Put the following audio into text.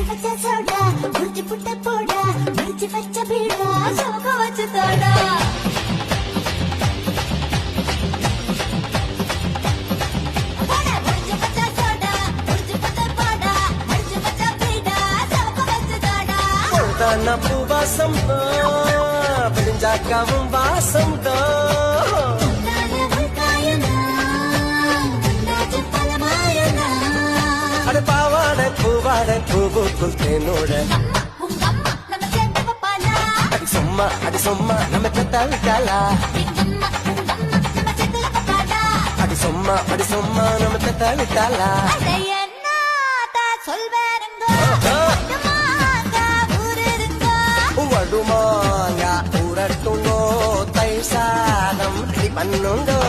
வச்ச சோடா முடிச்சு புட்ட போடா முடிச்சு வச்ச பீடா சோக வச்சு தோடா பூவாசம் விடிஞ்சாக்காவும் வாசம் அட பாவாட பூவாட பூவுக்குள் தேனோட அடி சும்மா நம்ம தவிட்டாளா அடி சும்மா நம்ம தவிட்டாளா வடுமாங்க ஊரட்டுங்கோ தை சாதம் பண்ணுங்கோ